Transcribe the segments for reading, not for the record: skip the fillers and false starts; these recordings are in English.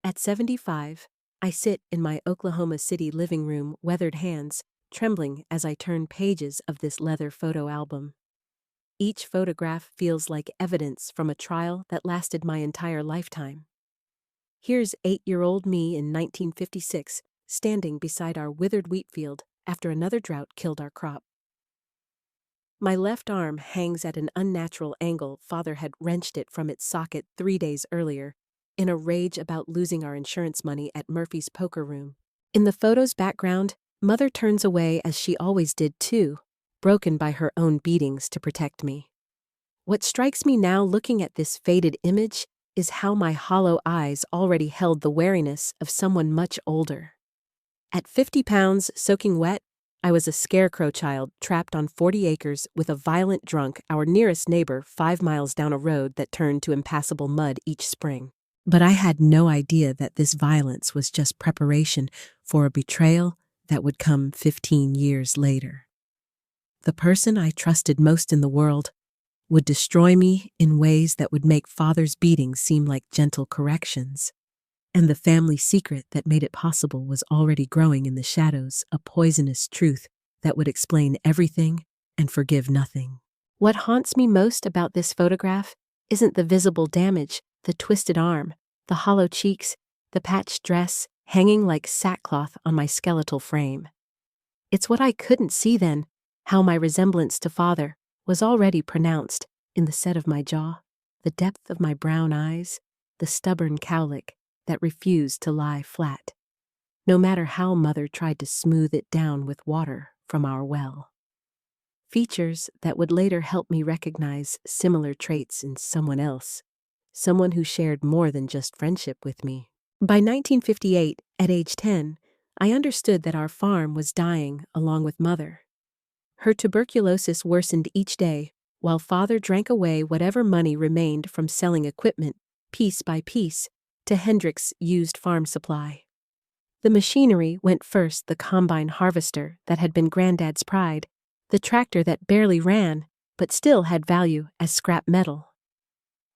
At 75, I sit in my Oklahoma City living room, weathered hands, trembling as I turn pages of this leather photo album. Each photograph feels like evidence from a trial that lasted my entire lifetime. Here's 8-year-old me in 1956, standing beside our withered wheat field after another drought killed our crop. My left arm hangs at an unnatural angle. Father had wrenched it from its socket 3 days earlier, in a rage about losing our insurance money at Murphy's poker room. In the photo's background, Mother turns away as she always did too, broken by her own beatings to protect me. What strikes me now looking at this faded image is how my hollow eyes already held the wariness of someone much older. At 50 pounds, soaking wet, I was a scarecrow child trapped on 40 acres with a violent drunk, our nearest neighbor 5 miles down a road that turned to impassable mud each spring. But I had no idea that this violence was just preparation for a betrayal that would come 15 years later. The person I trusted most in the world would destroy me in ways that would make Father's beatings seem like gentle corrections. And the family secret that made it possible was already growing in the shadows, a poisonous truth that would explain everything and forgive nothing. What haunts me most about this photograph isn't the visible damage, the twisted arm, the hollow cheeks, the patched dress hanging like sackcloth on my skeletal frame. It's what I couldn't see then, how my resemblance to Father was already pronounced in the set of my jaw, the depth of my brown eyes, the stubborn cowlick that refused to lie flat, no matter how Mother tried to smooth it down with water from our well. Features that would later help me recognize similar traits in someone else, someone who shared more than just friendship with me. By 1958, at age 10, I understood that our farm was dying along with Mother. Her tuberculosis worsened each day, while Father drank away whatever money remained from selling equipment, piece by piece, to Hendrick's used farm supply. The machinery went first: the combine harvester that had been Granddad's pride, the tractor that barely ran but still had value as scrap metal.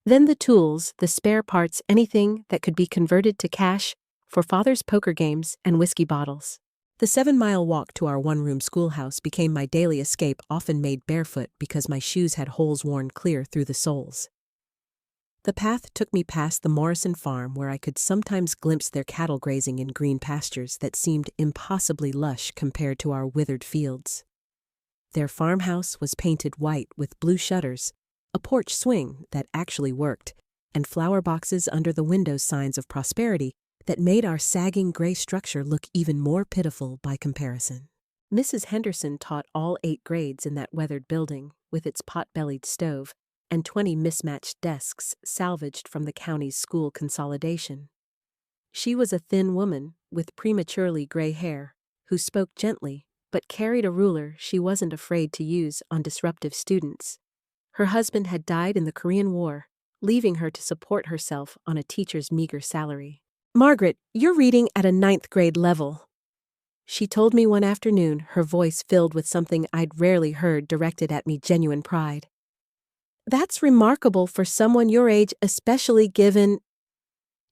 Then the tools, the spare parts, anything that could be converted to cash for Father's poker games and whiskey bottles. The 7-mile walk to our one-room schoolhouse became my daily escape, often made barefoot because my shoes had holes worn clear through the soles. The path took me past the Morrison farm, where I could sometimes glimpse their cattle grazing in green pastures that seemed impossibly lush compared to our withered fields. Their farmhouse was painted white with blue shutters, a porch swing that actually worked, and flower boxes under the windows, signs of prosperity that made our sagging gray structure look even more pitiful by comparison. Mrs. Henderson taught all 8 grades in that weathered building, with its pot-bellied stove and 20 mismatched desks salvaged from the county's school consolidation. She was a thin woman with prematurely gray hair who spoke gently but carried a ruler she wasn't afraid to use on disruptive students. Her husband had died in the Korean War, leaving her to support herself on a teacher's meager salary. "Margaret, you're reading at a 9th grade level," she told me one afternoon, her voice filled with something I'd rarely heard directed at me, genuine pride. "That's remarkable for someone your age, especially given—"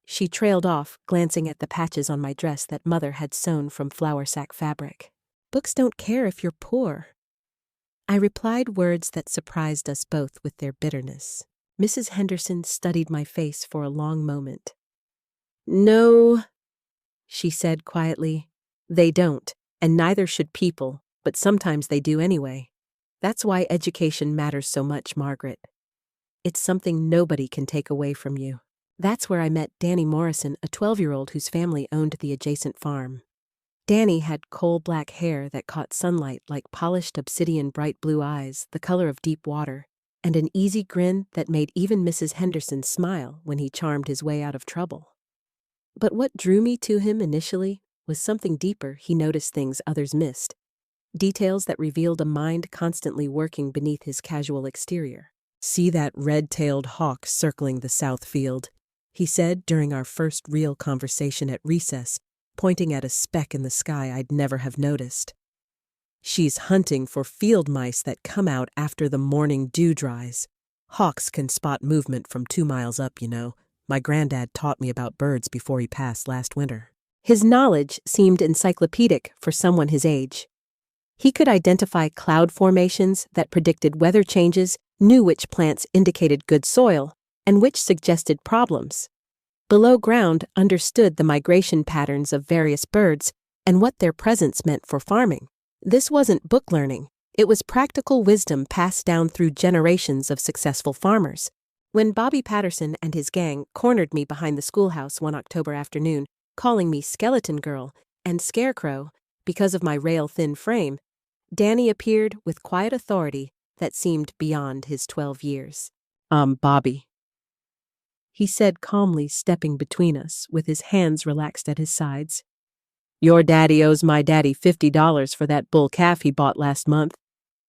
She trailed off, glancing at the patches on my dress that Mother had sewn from flour sack fabric. "Books don't care if you're poor." I replied words that surprised us both with their bitterness. Mrs. Henderson studied my face for a long moment. "No," she said quietly, "they don't, and neither should people, but sometimes they do anyway. That's why education matters so much, Margaret. It's something nobody can take away from you." That's where I met Danny Morrison, a 12-year-old whose family owned the adjacent farm. Danny had coal-black hair that caught sunlight like polished obsidian, bright blue eyes, the color of deep water, and an easy grin that made even Mrs. Henderson smile when he charmed his way out of trouble. But what drew me to him initially was something deeper. He noticed things others missed, details that revealed a mind constantly working beneath his casual exterior. "See that red-tailed hawk circling the south field?" he said during our first real conversation at recess, pointing at a speck in the sky I'd never have noticed. "She's hunting for field mice that come out after the morning dew dries. Hawks can spot movement from 2 miles up, you know. My granddad taught me about birds before he passed last winter. His knowledge seemed encyclopedic for someone his age. He could identify cloud formations that predicted weather changes, knew which plants indicated good soil, and which suggested problems. Below ground understood the migration patterns of various birds and what their presence meant for farming. This wasn't book learning. It was practical wisdom passed down through generations of successful farmers. When Bobby Patterson and his gang cornered me behind the schoolhouse one October afternoon, calling me Skeleton Girl and Scarecrow because of my rail-thin frame, Danny appeared with quiet authority that seemed beyond his 12 years. Bobby," he said calmly, stepping between us with his hands relaxed at his sides. "Your daddy owes my daddy $50 for that bull calf he bought last month.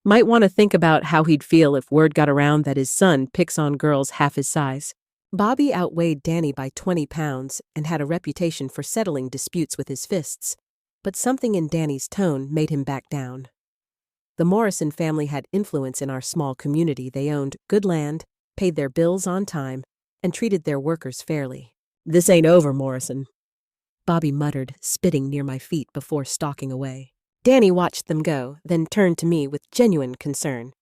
Might want to think about how he'd feel if word got around that his son picks on girls half his size." Bobby outweighed Danny by 20 pounds and had a reputation for settling disputes with his fists, but something in Danny's tone made him back down. The Morrison family had influence in our small community. They owned good land, paid their bills on time, and treated their workers fairly. "This ain't over, Morrison," Bobby muttered, spitting near my feet before stalking away. Danny watched them go, then turned to me with genuine concern.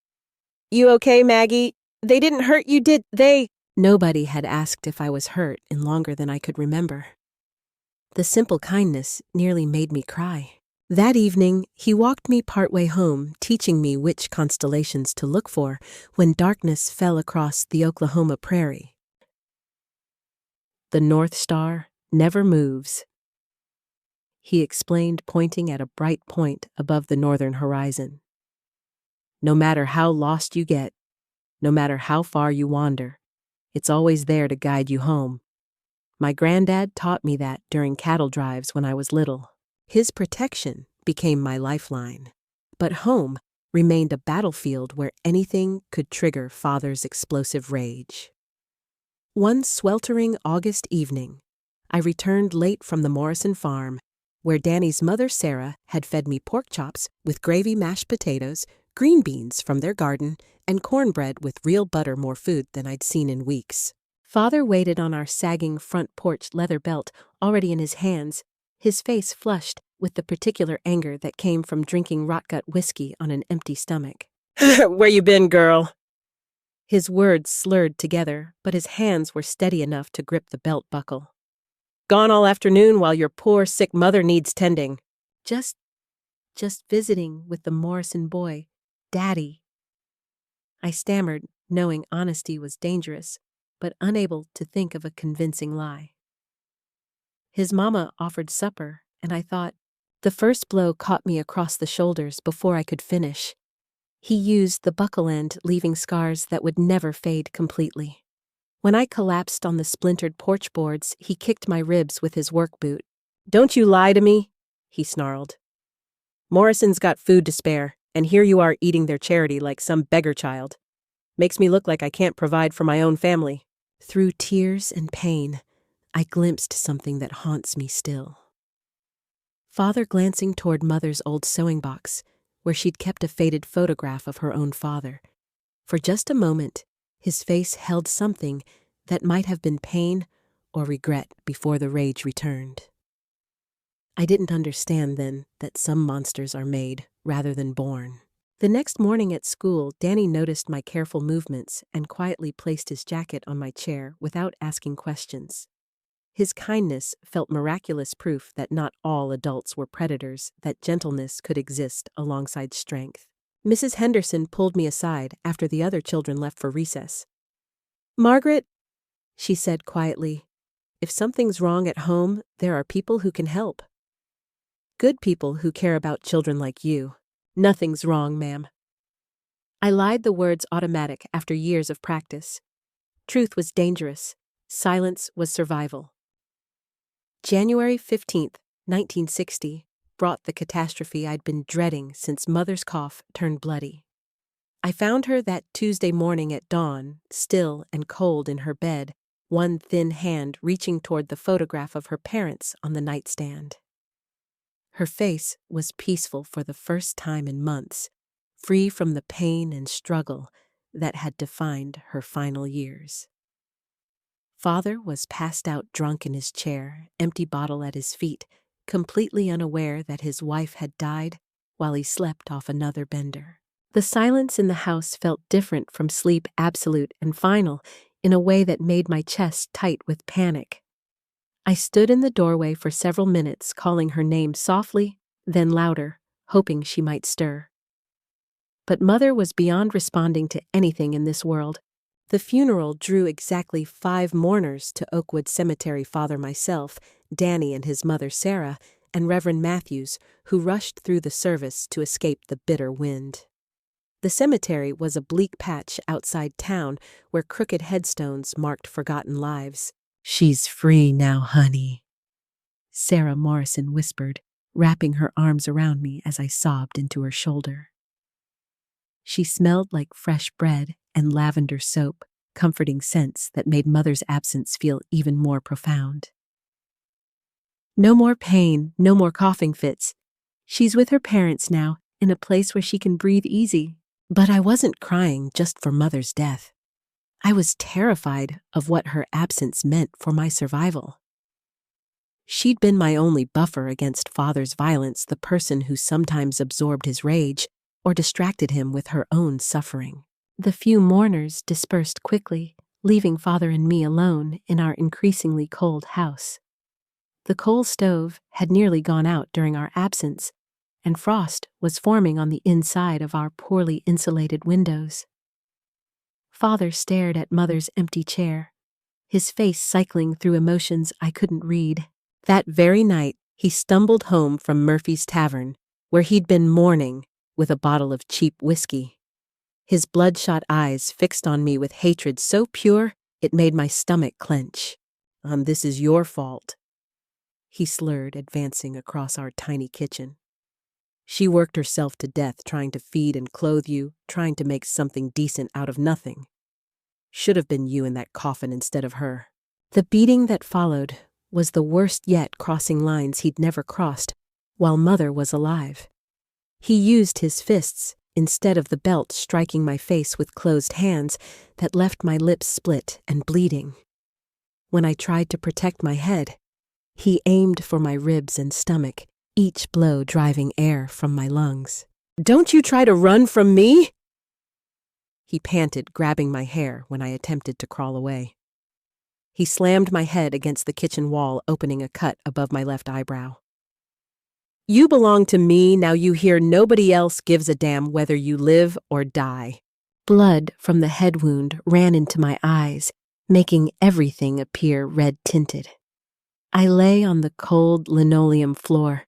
"You okay, Maggie? They didn't hurt you, did they?" Nobody had asked if I was hurt in longer than I could remember. The simple kindness nearly made me cry. That evening, he walked me partway home, teaching me which constellations to look for when darkness fell across the Oklahoma prairie. "The North Star never moves," he explained, pointing at a bright point above the northern horizon. "No matter how lost you get, no matter how far you wander, it's always there to guide you home. My granddad taught me that during cattle drives when I was little. His protection became my lifeline. But home remained a battlefield where anything could trigger Father's explosive rage." One sweltering August evening, I returned late from the Morrison farm, where Danny's mother Sarah had fed me pork chops with gravy mashed potatoes, green beans from their garden, and cornbread with real butter, more food than I'd seen in weeks. Father waited on our sagging front porch leather belt already in his hands, his face flushed with the particular anger that came from drinking rot-gut whiskey on an empty stomach. "Where you been, girl?" His words slurred together, but his hands were steady enough to grip the belt buckle. "Gone all afternoon while your poor, sick mother needs tending." Just visiting with the Morrison boy, Daddy." I stammered, knowing honesty was dangerous, but unable to think of a convincing lie. "His mama offered supper, and I thought—" The first blow caught me across the shoulders before I could finish. He used the buckle end, leaving scars that would never fade completely. When I collapsed on the splintered porch boards, he kicked my ribs with his work boot. "Don't you lie to me," he snarled. "Morrison's got food to spare, and here you are eating their charity like some beggar child. Makes me look like I can't provide for my own family." Through tears and pain, I glimpsed something that haunts me still. Father glancing toward Mother's old sewing box, where she'd kept a faded photograph of her own father. For just a moment, his face held something that might have been pain or regret before the rage returned. I didn't understand then that some monsters are made rather than born. The next morning at school, Danny noticed my careful movements and quietly placed his jacket on my chair without asking questions. His kindness felt miraculous proof that not all adults were predators, that gentleness could exist alongside strength. Mrs. Henderson pulled me aside after the other children left for recess. "Margaret," she said quietly, "if something's wrong at home, there are people who can help. Good people who care about children like you." "Nothing's wrong, ma'am." I lied the words automatic after years of practice. Truth was dangerous. Silence was survival. January 15th, 1960, brought the catastrophe I'd been dreading since Mother's cough turned bloody. I found her that Tuesday morning at dawn, still and cold in her bed, one thin hand reaching toward the photograph of her parents on the nightstand. Her face was peaceful for the first time in months, free from the pain and struggle that had defined her final years. Father was passed out drunk in his chair, empty bottle at his feet, completely unaware that his wife had died while he slept off another bender. The silence in the house felt different from sleep, absolute and final, in a way that made my chest tight with panic. I stood in the doorway for several minutes, calling her name softly, then louder, hoping she might stir. But Mother was beyond responding to anything in this world. The funeral drew exactly 5 mourners to Oakwood Cemetery: Father, myself, Danny and his mother Sarah, and Reverend Matthews, who rushed through the service to escape the bitter wind. The cemetery was a bleak patch outside town where crooked headstones marked forgotten lives. "She's free now, honey," Sarah Morrison whispered, wrapping her arms around me as I sobbed into her shoulder. She smelled like fresh bread and lavender soap, comforting scents that made Mother's absence feel even more profound. "No more pain, no more coughing fits. She's with her parents now, in a place where she can breathe easy." But I wasn't crying just for Mother's death. I was terrified of what her absence meant for my survival. She'd been my only buffer against Father's violence, the person who sometimes absorbed his rage or distracted him with her own suffering. The few mourners dispersed quickly, leaving Father and me alone in our increasingly cold house. The coal stove had nearly gone out during our absence, and frost was forming on the inside of our poorly insulated windows. Father stared at Mother's empty chair, his face cycling through emotions I couldn't read. That very night, he stumbled home from Murphy's Tavern, where he'd been mourning, with a bottle of cheap whiskey. His bloodshot eyes fixed on me with hatred so pure it made my stomach clench. This is your fault," he slurred, advancing across our tiny kitchen. "She worked herself to death trying to feed and clothe you, trying to make something decent out of nothing. Should have been you in that coffin instead of her." The beating that followed was the worst yet, crossing lines he'd never crossed while Mother was alive. He used his fists instead of the belt, striking my face with closed hands that left my lips split and bleeding. When I tried to protect my head, he aimed for my ribs and stomach, each blow driving air from my lungs. "Don't you try to run from me!" he panted, grabbing my hair when I attempted to crawl away. He slammed my head against the kitchen wall, opening a cut above my left eyebrow. "You belong to me, now you hear nobody else gives a damn whether you live or die." Blood from the head wound ran into my eyes, making everything appear red-tinted. I lay on the cold linoleum floor,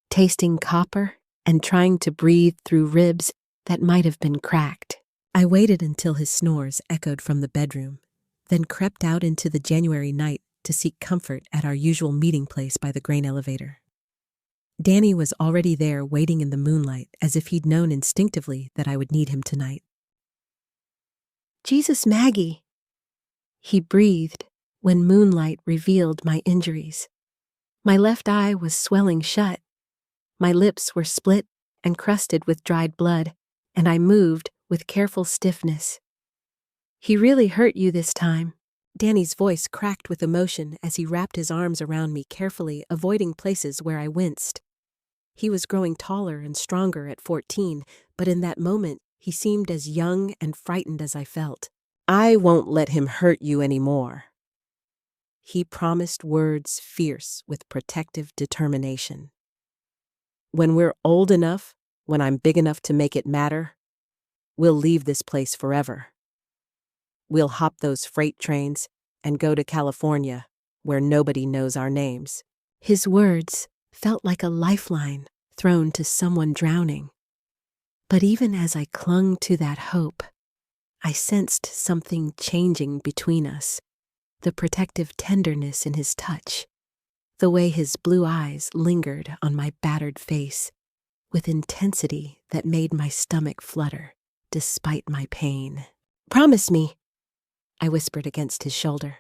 tasting copper and trying to breathe through ribs that might have been cracked. I waited until his snores echoed from the bedroom, then crept out into the January night to seek comfort at our usual meeting place by the grain elevator. Danny was already there, waiting in the moonlight, as if he'd known instinctively that I would need him tonight. "Jesus, Maggie," he breathed when moonlight revealed my injuries. My left eye was swelling shut. My lips were split and crusted with dried blood, and I moved with careful stiffness. "He really hurt you this time." Danny's voice cracked with emotion as he wrapped his arms around me carefully, avoiding places where I winced. He was growing taller and stronger at 14, but in that moment, he seemed as young and frightened as I felt. "I won't let him hurt you anymore." He promised, words fierce with protective determination. "When we're old enough, when I'm big enough to make it matter, we'll leave this place forever. We'll hop those freight trains and go to California, where nobody knows our names." His words felt like a lifeline thrown to someone drowning. But even as I clung to that hope, I sensed something changing between us. The protective tenderness in his touch, the way his blue eyes lingered on my battered face, with intensity that made my stomach flutter, despite my pain. "Promise me," I whispered against his shoulder.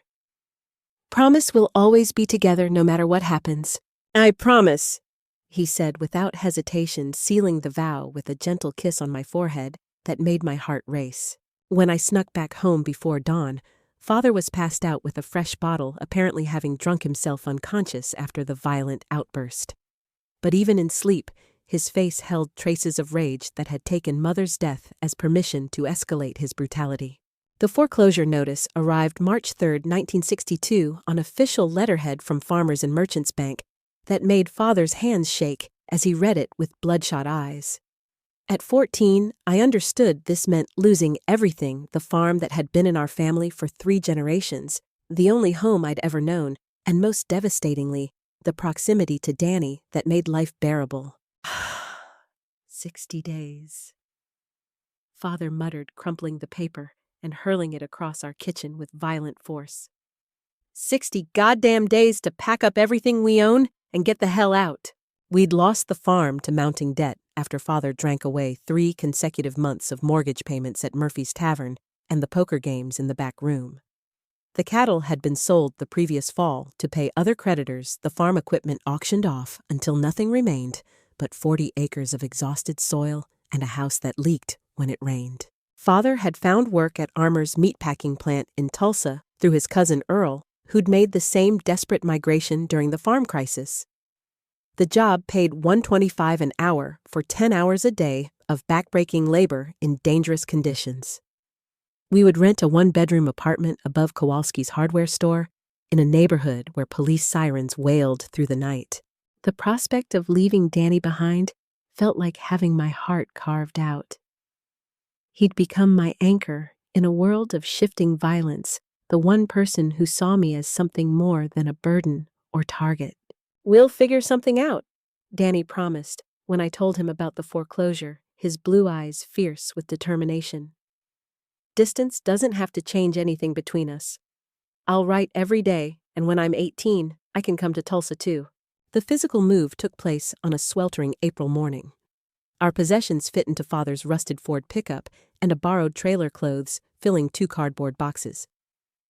"Promise we'll always be together no matter what happens." "I promise," he said without hesitation, sealing the vow with a gentle kiss on my forehead that made my heart race. When I snuck back home before dawn, Father was passed out with a fresh bottle, apparently having drunk himself unconscious after the violent outburst. But even in sleep, his face held traces of rage that had taken Mother's death as permission to escalate his brutality. The foreclosure notice arrived March 3, 1962, on official letterhead from Farmers and Merchants Bank that made Father's hands shake as he read it with bloodshot eyes. At 14, I understood this meant losing everything, the farm that had been in our family for 3 generations, the only home I'd ever known, and most devastatingly, the proximity to Danny that made life bearable. 60 days. Father muttered, crumpling the paper and hurling it across our kitchen with violent force. 60 goddamn days to pack up everything we own and get the hell out. We'd lost the farm to mounting debt after Father drank away 3 consecutive months of mortgage payments at Murphy's Tavern and the poker games in the back room. The cattle had been sold the previous fall to pay other creditors, the farm equipment auctioned off until nothing remained but 40 acres of exhausted soil and a house that leaked when it rained. Father had found work at Armour's meatpacking plant in Tulsa through his cousin Earl, who'd made the same desperate migration during the farm crisis. The job paid $125 an hour for 10 hours a day of backbreaking labor in dangerous conditions. We would rent a 1-bedroom apartment above Kowalski's hardware store in a neighborhood where police sirens wailed through the night. The prospect of leaving Danny behind felt like having my heart carved out. He'd become my anchor in a world of shifting violence, the one person who saw me as something more than a burden or target. "We'll figure something out," Danny promised when I told him about the foreclosure, his blue eyes fierce with determination. "Distance doesn't have to change anything between us. I'll write every day, and when I'm 18, I can come to Tulsa too." The physical move took place on a sweltering April morning. Our possessions fit into Father's rusted Ford pickup and a borrowed trailer clothes filling 2 cardboard boxes.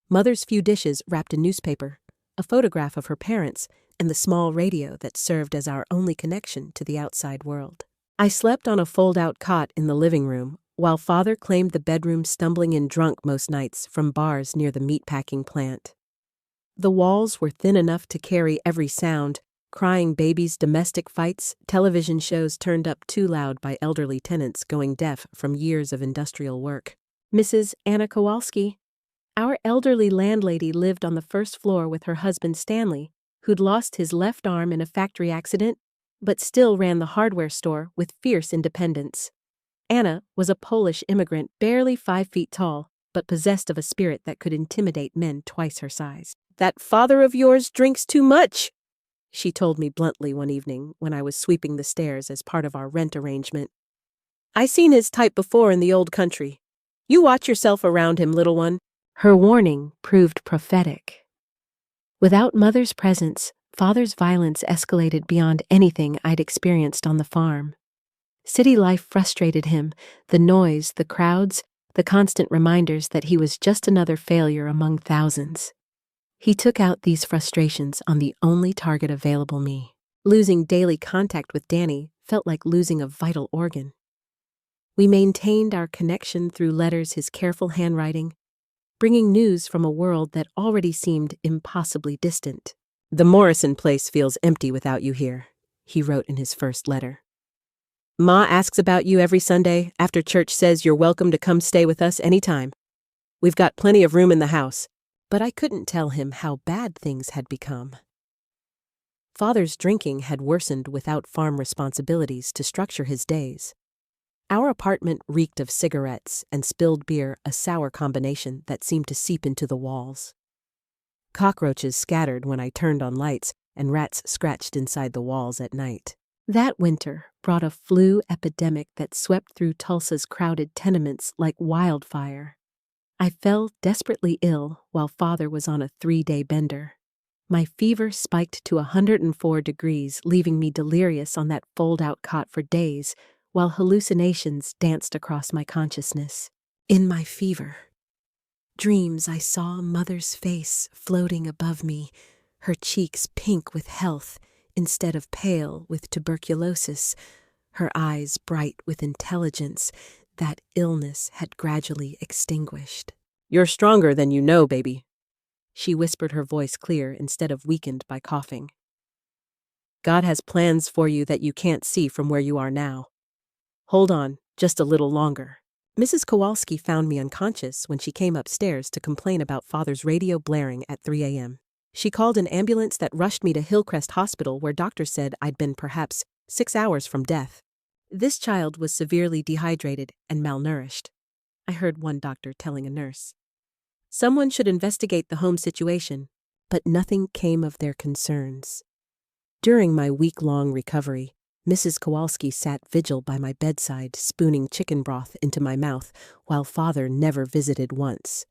Mother's few dishes wrapped in newspaper, a photograph of her parents, and the small radio that served as our only connection to the outside world. I slept on a fold-out cot in the living room, while Father claimed the bedroom, stumbling in drunk most nights from bars near the meatpacking plant. The walls were thin enough to carry every sound: crying babies, domestic fights, television shows turned up too loud by elderly tenants going deaf from years of industrial work. Mrs. Anna Kowalski, our elderly landlady, lived on the first floor with her husband Stanley, who'd lost his left arm in a factory accident, but still ran the hardware store with fierce independence. Anna was a Polish immigrant, barely 5 feet tall, but possessed of a spirit that could intimidate men twice her size. "That father of yours drinks too much," she told me bluntly one evening when I was sweeping the stairs as part of our rent arrangement. "I seen his type before in the old country. You watch yourself around him, little one." Her warning proved prophetic. Without Mother's presence, Father's violence escalated beyond anything I'd experienced on the farm. City life frustrated him, the noise, the crowds, the constant reminders that he was just another failure among thousands. He took out these frustrations on the only target available, me. Losing daily contact with Danny felt like losing a vital organ. We maintained our connection through letters, his careful handwriting, bringing news from a world that already seemed impossibly distant. "The Morrison place feels empty without you here," he wrote in his first letter. "Ma asks about you every Sunday after church, says you're welcome to come stay with us anytime. We've got plenty of room in the house." But I couldn't tell him how bad things had become. Father's drinking had worsened without farm responsibilities to structure his days. Our apartment reeked of cigarettes and spilled beer, a sour combination that seemed to seep into the walls. Cockroaches scattered when I turned on lights, and rats scratched inside the walls at night. That winter brought a flu epidemic that swept through Tulsa's crowded tenements like wildfire. I fell desperately ill while Father was on a 3-day bender. My fever spiked to 104 degrees, leaving me delirious on that fold-out cot for days, while hallucinations danced across my consciousness. In my fever dreams, I saw Mother's face floating above me, her cheeks pink with health instead of pale with tuberculosis, her eyes bright with intelligence that illness had gradually extinguished. You're stronger than you know, baby. She whispered, her voice clear instead of weakened by coughing. God has plans for you that you can't see from where you are now. Hold on, just a little longer. Mrs. Kowalski found me unconscious when she came upstairs to complain about Father's radio blaring at 3 a.m. She called an ambulance that rushed me to Hillcrest Hospital, where doctors said I'd been perhaps 6 hours from death. This child was severely dehydrated and malnourished, I heard one doctor telling a nurse. Someone should investigate the home situation, but nothing came of their concerns. During my week-long recovery, Mrs. Kowalski sat vigil by my bedside, spooning chicken broth into my mouth, while Father never visited once.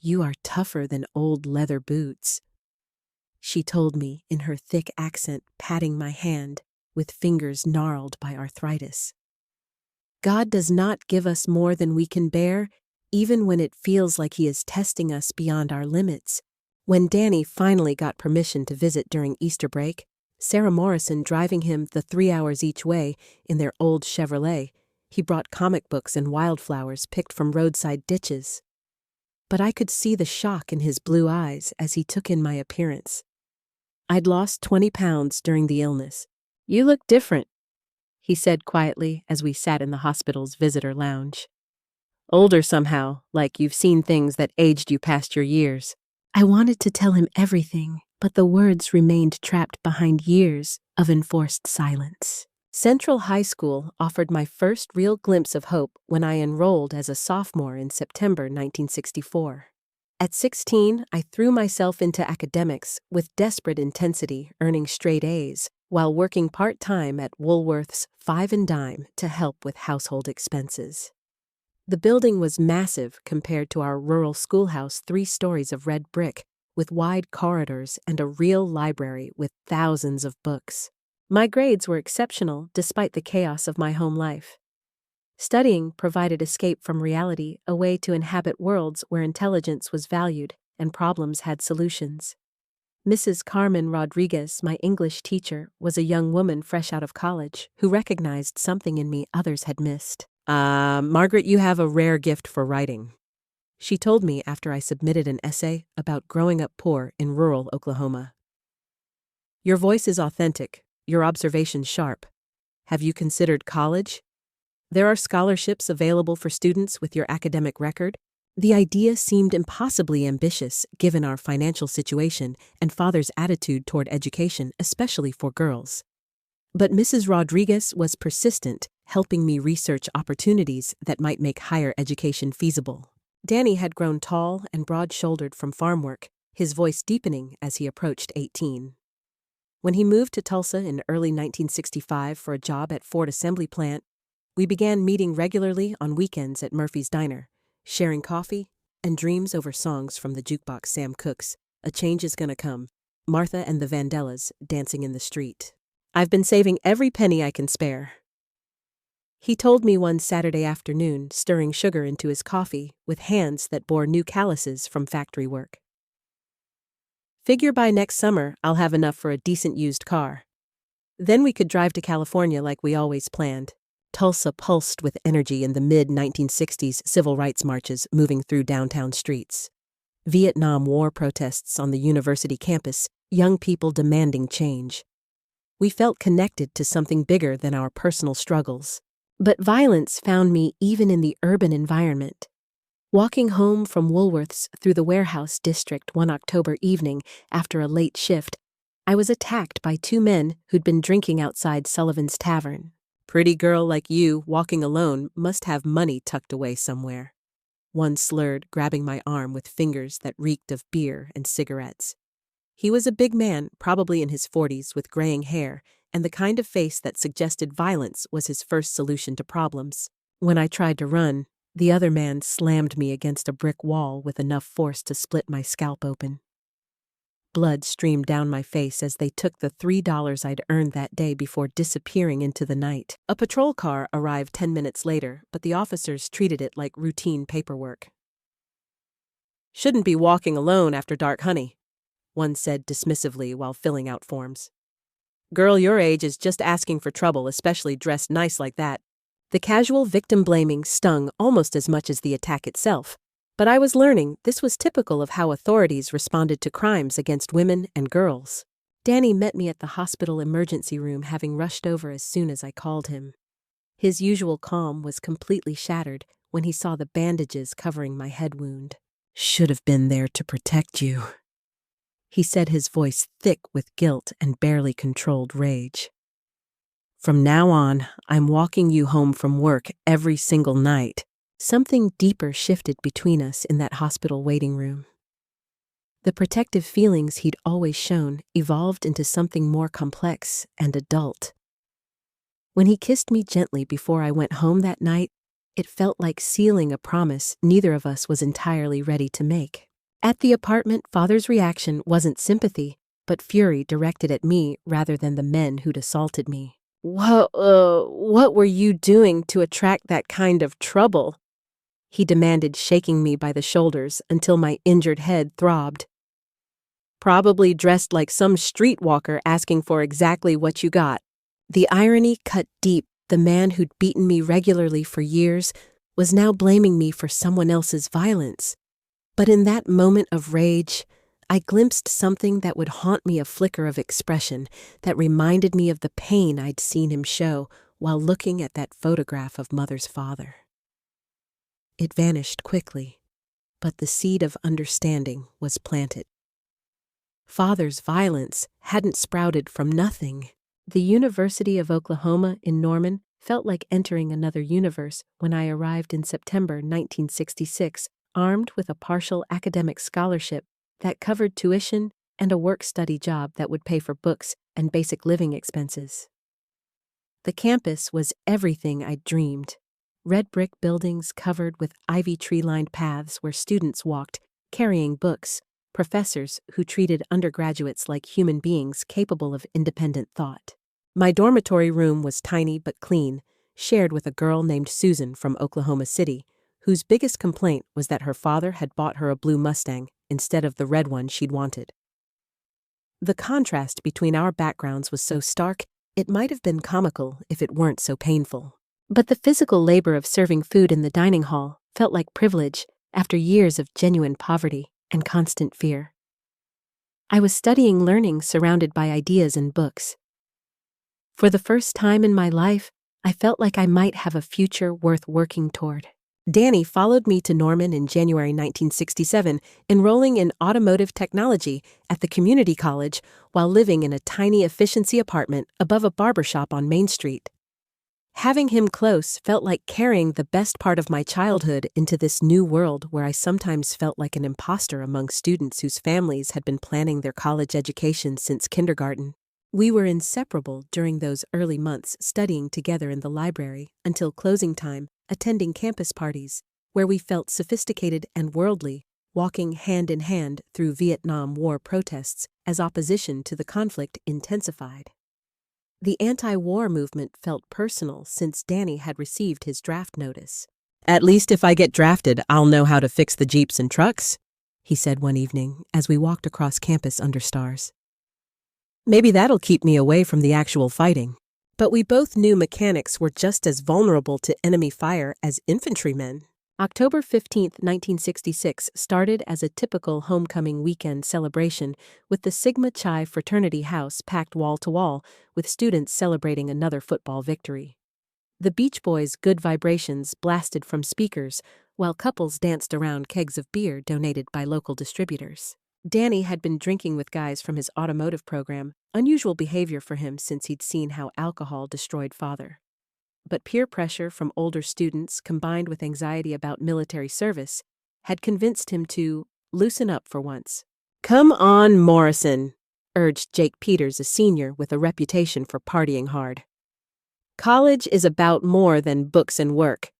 You are tougher than old leather boots, she told me in her thick accent, patting my hand with fingers gnarled by arthritis. God does not give us more than we can bear, even when it feels like He is testing us beyond our limits. When Danny finally got permission to visit during Easter break, Sarah Morrison driving him the 3 hours each way in their old Chevrolet, he brought comic books and wildflowers picked from roadside ditches. But I could see the shock in his blue eyes as he took in my appearance. I'd lost 20 pounds during the illness. You look different, he said quietly as we sat in the hospital's visitor lounge. Older somehow, like you've seen things that aged you past your years. I wanted to tell him everything, but the words remained trapped behind years of enforced silence. Central High School offered my first real glimpse of hope when I enrolled as a sophomore in September 1964. At 16, I threw myself into academics with desperate intensity, earning straight A's, while working part-time at Woolworth's Five and Dime to help with household expenses. The building was massive compared to our rural schoolhouse, 3 stories of red brick, with wide corridors and a real library with thousands of books. My grades were exceptional despite the chaos of my home life. Studying provided escape from reality, a way to inhabit worlds where intelligence was valued and problems had solutions. Mrs. Carmen Rodriguez, my English teacher, was a young woman fresh out of college who recognized something in me others had missed. Margaret, you have a rare gift for writing, she told me after I submitted an essay about growing up poor in rural Oklahoma. Your voice is authentic, your observations sharp. Have you considered college? There are scholarships available for students with your academic record. The idea seemed impossibly ambitious given our financial situation and Father's attitude toward education, especially for girls. But Mrs. Rodriguez was persistent, helping me research opportunities that might make higher education feasible. Danny had grown tall and broad-shouldered from farm work, his voice deepening as he approached 18. When he moved to Tulsa in early 1965 for a job at Ford Assembly Plant, we began meeting regularly on weekends at Murphy's Diner, sharing coffee and dreams over songs from the jukebox Sam Cooke's A Change Is Gonna Come, Martha and the Vandellas dancing in the street. I've been saving every penny I can spare, he told me one Saturday afternoon, stirring sugar into his coffee with hands that bore new calluses from factory work. Figure by next summer I'll have enough for a decent used car. Then we could drive to California like we always planned. Tulsa pulsed with energy in the mid-1960s civil rights marches moving through downtown streets. Vietnam War protests on the university campus, young people demanding change. We felt connected to something bigger than our personal struggles. But violence found me even in the urban environment. Walking home from Woolworth's through the warehouse district one October evening after a late shift, I was attacked by 2 men who'd been drinking outside Sullivan's Tavern. Pretty girl like you, walking alone, must have money tucked away somewhere. One slurred, grabbing my arm with fingers that reeked of beer and cigarettes. He was a big man, probably in his 40s, with graying hair, and the kind of face that suggested violence was his first solution to problems. When I tried to run, the other man slammed me against a brick wall with enough force to split my scalp open. Blood streamed down my face as they took the $3 I'd earned that day before disappearing into the night. A patrol car arrived 10 minutes later, but the officers treated it like routine paperwork. Shouldn't be walking alone after dark, honey, one said dismissively while filling out forms. Girl your age is just asking for trouble, especially dressed nice like that. The casual victim blaming stung almost as much as the attack itself, But I was learning this was typical of how authorities responded to crimes against women and girls. Danny met me at the hospital emergency room, having rushed over as soon as I called him. His usual calm was completely shattered when he saw the bandages covering my head wound. "Should have been there to protect you," he said, his voice thick with guilt and barely controlled rage. "From now on, I'm walking you home from work every single night." Something deeper shifted between us in that hospital waiting room. The protective feelings he'd always shown evolved into something more complex and adult. When he kissed me gently before I went home that night, it felt like sealing a promise neither of us was entirely ready to make. At the apartment, Father's reaction wasn't sympathy, but fury directed at me rather than the men who'd assaulted me. What were you doing to attract that kind of trouble?" he demanded, shaking me by the shoulders until my injured head throbbed. "Probably dressed like some streetwalker asking for exactly what you got." The irony cut deep. The man who'd beaten me regularly for years was now blaming me for someone else's violence. But in that moment of rage, I glimpsed something that would haunt me, a flicker of expression that reminded me of the pain I'd seen him show while looking at that photograph of Mother's father. It vanished quickly, but the seed of understanding was planted. Father's violence hadn't sprouted from nothing. The University of Oklahoma in Norman felt like entering another universe when I arrived in September 1966, armed with a partial academic scholarship that covered tuition and a work-study job that would pay for books and basic living expenses. The campus was everything I'd dreamed. Red brick buildings covered with ivy tree-lined paths where students walked, carrying books, professors who treated undergraduates like human beings capable of independent thought. My dormitory room was tiny but clean, shared with a girl named Susan from Oklahoma City, whose biggest complaint was that her father had bought her a blue Mustang instead of the red one she'd wanted. The contrast between our backgrounds was so stark, it might have been comical if it weren't so painful. But the physical labor of serving food in the dining hall felt like privilege after years of genuine poverty and constant fear. I was studying learning surrounded by ideas and books. For the first time in my life, I felt like I might have a future worth working toward. Danny followed me to Norman in January 1967, enrolling in automotive technology at the community college while living in a tiny efficiency apartment above a barbershop on Main Street. Having him close felt like carrying the best part of my childhood into this new world where I sometimes felt like an imposter among students whose families had been planning their college education since kindergarten. We were inseparable during those early months, studying together in the library until closing time, attending campus parties, where we felt sophisticated and worldly, walking hand in hand through Vietnam War protests as opposition to the conflict intensified. The anti-war movement felt personal since Danny had received his draft notice. "At least if I get drafted, I'll know how to fix the Jeeps and trucks," he said one evening as we walked across campus under stars. "Maybe that'll keep me away from the actual fighting." But we both knew mechanics were just as vulnerable to enemy fire as infantrymen. October 15, 1966 started as a typical homecoming weekend celebration with the Sigma Chi fraternity house packed wall to wall with students celebrating another football victory. The Beach Boys' Good Vibrations blasted from speakers while couples danced around kegs of beer donated by local distributors. Danny had been drinking with guys from his automotive program, unusual behavior for him since he'd seen how alcohol destroyed Father. But peer pressure from older students combined with anxiety about military service had convinced him to loosen up for once. "Come on, Morrison," urged Jake Peters, a senior with a reputation for partying hard. "College is about more than books and work.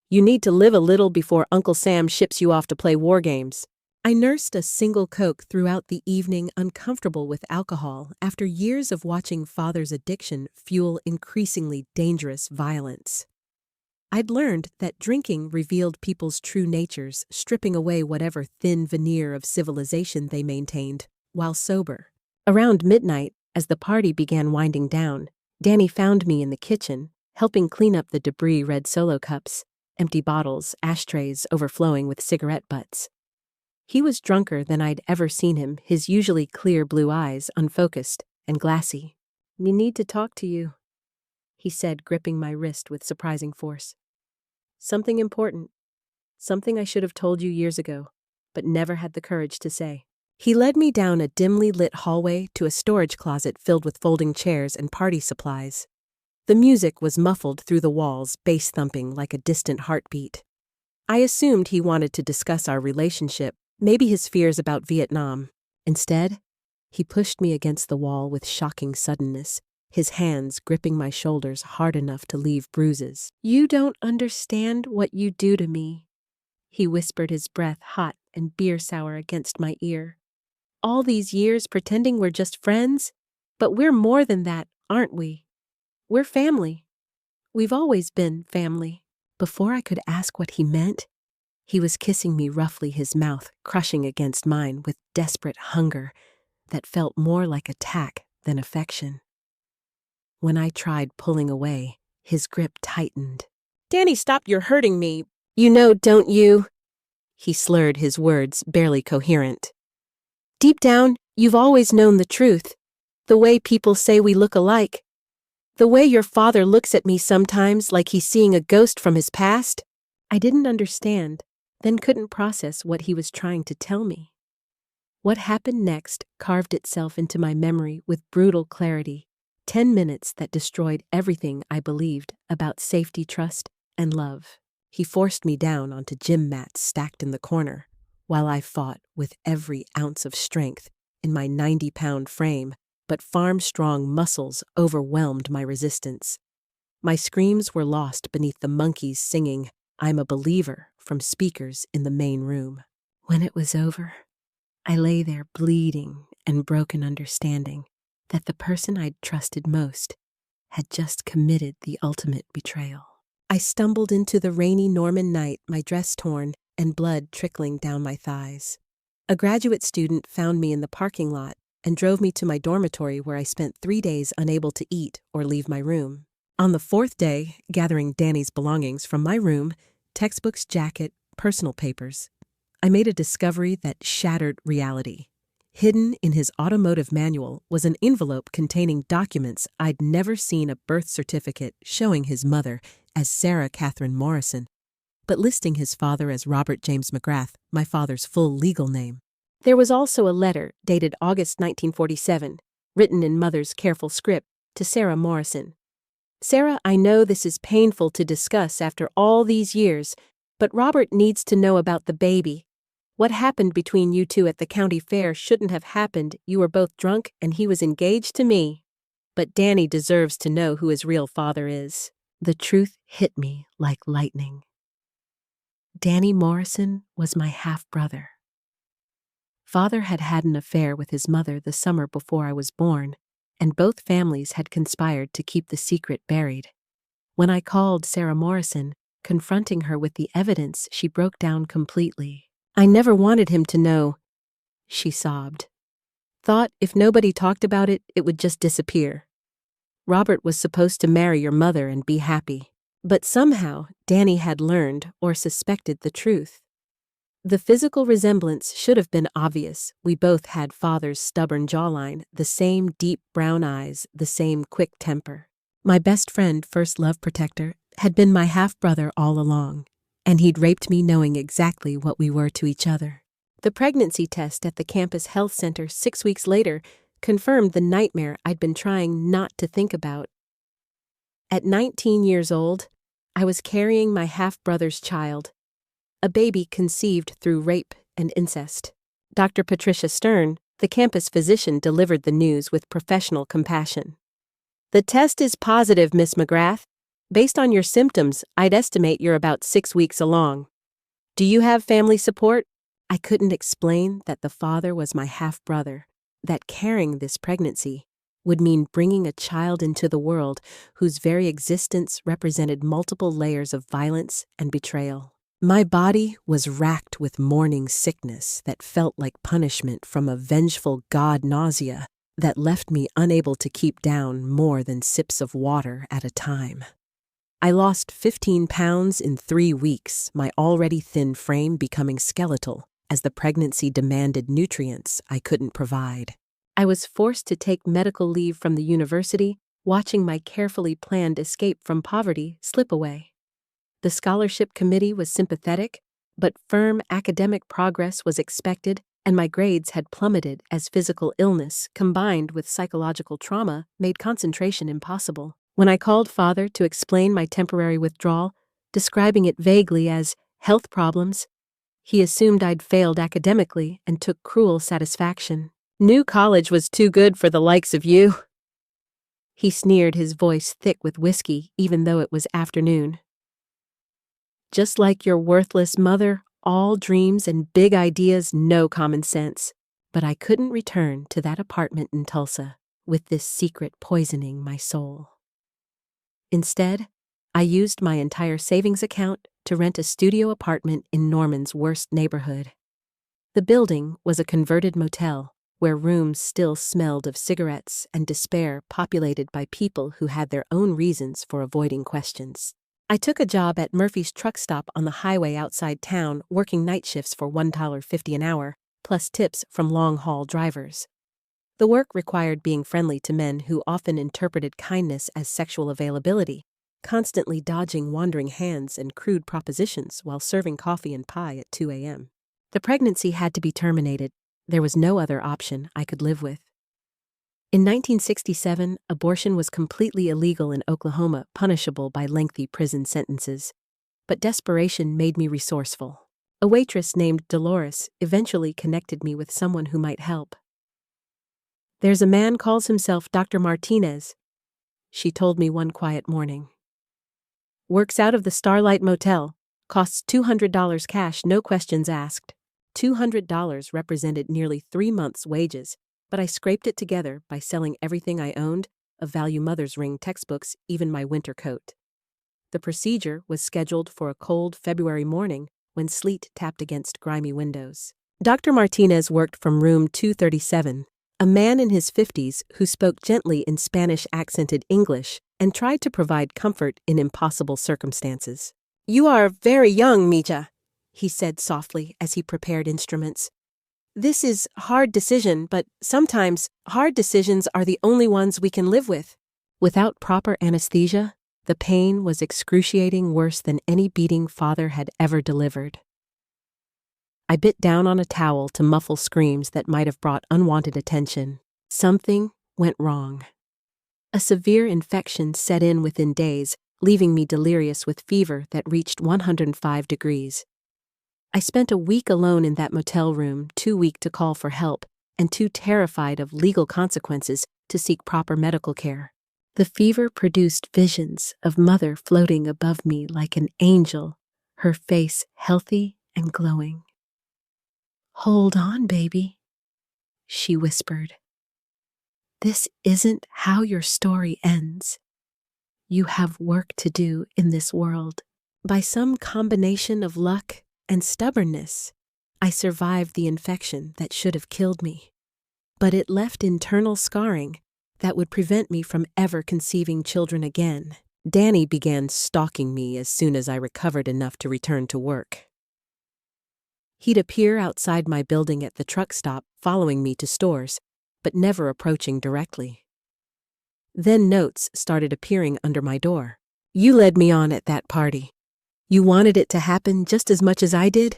You need to live a little before Uncle Sam ships you off to play war games." I nursed a single Coke throughout the evening, uncomfortable with alcohol after years of watching Father's addiction fuel increasingly dangerous violence. I'd learned that drinking revealed people's true natures, stripping away whatever thin veneer of civilization they maintained, while sober. Around midnight, as the party began winding down, Danny found me in the kitchen, helping clean up the debris red Solo cups, empty bottles, ashtrays overflowing with cigarette butts. He was drunker than I'd ever seen him, his usually clear blue eyes unfocused and glassy. "We need to talk to you," he said, gripping my wrist with surprising force. "Something important. Something I should have told you years ago, but never had the courage to say." He led me down a dimly lit hallway to a storage closet filled with folding chairs and party supplies. The music was muffled through the walls, bass thumping like a distant heartbeat. I assumed he wanted to discuss our relationship, maybe his fears about Vietnam. Instead, he pushed me against the wall with shocking suddenness, his hands gripping my shoulders hard enough to leave bruises. "You don't understand what you do to me," he whispered, his breath hot and beer sour against my ear. "All these years pretending we're just friends, but we're more than that, aren't we? We're family. We've always been family." Before I could ask what he meant, he was kissing me roughly, his mouth crushing against mine with desperate hunger that felt more like attack than affection. When I tried pulling away, his grip tightened. "Danny, stop, you're hurting me. You know, don't you?" He slurred his words, barely coherent. "Deep down, you've always known the truth. The way people say we look alike. The way your father looks at me sometimes like he's seeing a ghost from his past." I didn't understand, then couldn't process what he was trying to tell me. What happened next carved itself into my memory with brutal clarity. 10 minutes that destroyed everything I believed about safety, trust, and love. He forced me down onto gym mats stacked in the corner, while I fought with every ounce of strength in my 90-pound frame, but farm-strong muscles overwhelmed my resistance. My screams were lost beneath the monkeys singing "I'm a Believer" from speakers in the main room. When it was over, I lay there bleeding and broken, understanding that the person I'd trusted most had just committed the ultimate betrayal. I stumbled into the rainy Norman night, my dress torn and blood trickling down my thighs. A graduate student found me in the parking lot and drove me to my dormitory, where I spent 3 days unable to eat or leave my room. On the 4th day, gathering Danny's belongings from my room, textbooks, jacket, personal papers, I made a discovery that shattered reality. Hidden in his automotive manual was an envelope containing documents I'd never seen: a birth certificate showing his mother as Sarah Catherine Morrison, but listing his father as Robert James McGrath, my father's full legal name. There was also a letter dated August 1947, written in mother's careful script, to Sarah Morrison. "Sarah, I know this is painful to discuss after all these years, but Robert needs to know about the baby. What happened between you two at the county fair shouldn't have happened. You were both drunk and he was engaged to me. But Danny deserves to know who his real father is." The truth hit me like lightning. Danny Morrison was my half-brother. Father had had an affair with his mother the summer before I was born, and both families had conspired to keep the secret buried. When I called Sarah Morrison, confronting her with the evidence, she broke down completely. "I never wanted him to know," she sobbed. "Thought if nobody talked about it, it would just disappear. Robert was supposed to marry your mother and be happy. But somehow, Danny had learned or suspected the truth. The physical resemblance should have been obvious. We both had father's stubborn jawline, the same deep brown eyes, the same quick temper. My best friend, first love protector, had been my half-brother all along, and he'd raped me knowing exactly what we were to each other. The pregnancy test at the campus health center 6 weeks later confirmed the nightmare I'd been trying not to think about. At 19 years old, I was carrying my half-brother's child, a baby conceived through rape and incest. Dr. Patricia Stern, the campus physician, delivered the news with professional compassion. "The test is positive, Miss McGrath. Based on your symptoms, I'd estimate you're about 6 weeks along. Do you have family support?" I couldn't explain that the father was my half-brother, that carrying this pregnancy would mean bringing a child into the world whose very existence represented multiple layers of violence and betrayal. My body was racked with morning sickness that felt like punishment from a vengeful god, nausea that left me unable to keep down more than sips of water at a time. I lost 15 pounds in 3 weeks, my already thin frame becoming skeletal as the pregnancy demanded nutrients I couldn't provide. I was forced to take medical leave from the university, watching my carefully planned escape from poverty slip away. The scholarship committee was sympathetic, but firm academic progress was expected, and my grades had plummeted as physical illness combined with psychological trauma made concentration impossible. When I called Father to explain my temporary withdrawal, describing it vaguely as health problems, he assumed I'd failed academically and took cruel satisfaction. New college was too good for the likes of you. He sneered, his voice thick with whiskey, even though it was afternoon. Just like your worthless mother, all dreams and big ideas, no common sense. But I couldn't return to that apartment in Tulsa with this secret poisoning my soul. Instead, I used my entire savings account to rent a studio apartment in Norman's worst neighborhood. The building was a converted motel, where rooms still smelled of cigarettes and despair, populated by people who had their own reasons for avoiding questions. I took a job at Murphy's truck stop on the highway outside town, working night shifts for $1.50 an hour, plus tips from long-haul drivers. The work required being friendly to men who often interpreted kindness as sexual availability, constantly dodging wandering hands and crude propositions while serving coffee and pie at 2 a.m. The pregnancy had to be terminated. There was no other option I could live with. In 1967, abortion was completely illegal in Oklahoma, punishable by lengthy prison sentences. But desperation made me resourceful. A waitress named Dolores eventually connected me with someone who might help. "There's a man calls himself Dr. Martinez," she told me one quiet morning. "Works out of the Starlight Motel, costs $200 cash, no questions asked." $200 represented nearly 3 months' wages, but I scraped it together by selling everything I owned, a value mother's ring, textbooks, even my winter coat. The procedure was scheduled for a cold February morning when sleet tapped against grimy windows. Dr. Martinez worked from room 237, a man in his 50s who spoke gently in Spanish-accented English and tried to provide comfort in impossible circumstances. "You are very young, Mija," he said softly as he prepared instruments. "This is a hard decision, but sometimes hard decisions are the only ones we can live with." Without proper anesthesia, the pain was excruciating, worse than any beating Father had ever delivered. I bit down on a towel to muffle screams that might have brought unwanted attention. Something went wrong. A severe infection set in within days, leaving me delirious with fever that reached 105 degrees. I spent a week alone in that motel room, too weak to call for help and too terrified of legal consequences to seek proper medical care. The fever produced visions of Mother floating above me like an angel, her face healthy and glowing. "Hold on, baby," she whispered. "This isn't how your story ends. You have work to do in this world." By some combination of luck and stubbornness, I survived the infection that should have killed me. But it left internal scarring that would prevent me from ever conceiving children again. Danny began stalking me as soon as I recovered enough to return to work. He'd appear outside my building at the truck stop, following me to stores, but never approaching directly. Then notes started appearing under my door. "You led me on at that party. You wanted it to happen just as much as I did?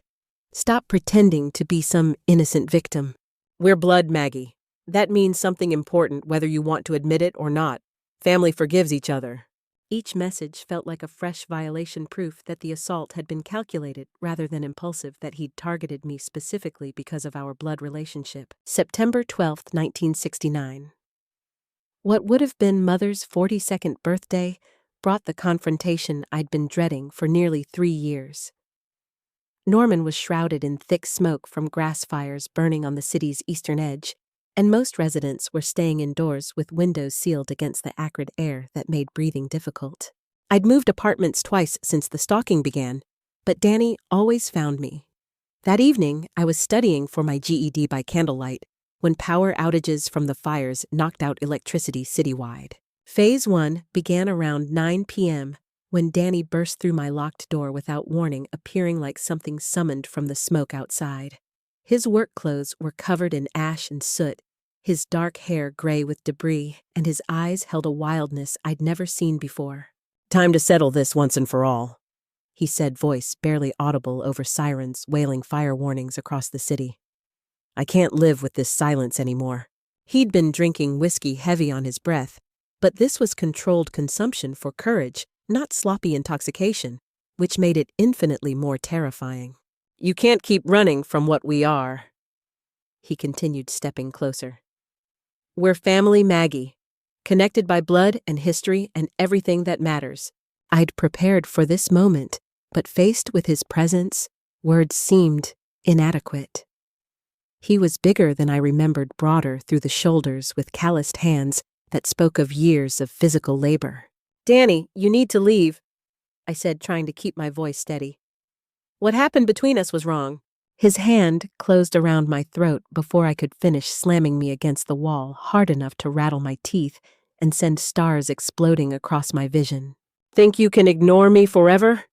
Stop pretending to be some innocent victim. We're blood, Maggie. That means something important whether you want to admit it or not. Family forgives each other." Each message felt like a fresh violation, proof that the assault had been calculated rather than impulsive, that he'd targeted me specifically because of our blood relationship. September 12, 1969. What would have been Mother's 42nd birthday brought the confrontation I'd been dreading for nearly 3 years. Norman was shrouded in thick smoke from grass fires burning on the city's eastern edge, and most residents were staying indoors with windows sealed against the acrid air that made breathing difficult. I'd moved apartments twice since the stalking began, but Danny always found me. That evening, I was studying for my GED by candlelight when power outages from the fires knocked out electricity citywide. Phase 1 began around 9 p.m., when Danny burst through my locked door without warning, appearing like something summoned from the smoke outside. His work clothes were covered in ash and soot, his dark hair gray with debris, and his eyes held a wildness I'd never seen before. "Time to settle this once and for all," he said, voice barely audible over sirens wailing fire warnings across the city. "I can't live with this silence anymore." He'd been drinking whiskey heavy on his breath, but this was controlled consumption for courage, not sloppy intoxication, which made it infinitely more terrifying. "You can't keep running from what we are," he continued, stepping closer. "We're family, Maggie, connected by blood and history and everything that matters." I'd prepared for this moment, but faced with his presence, words seemed inadequate. He was bigger than I remembered, broader through the shoulders, with calloused hands that spoke of years of physical labor. "Danny, you need to leave," I said, trying to keep my voice steady. "What happened between us was wrong." His hand closed around my throat before I could finish, slamming me against the wall hard enough to rattle my teeth and send stars exploding across my vision. "Think you can ignore me forever?"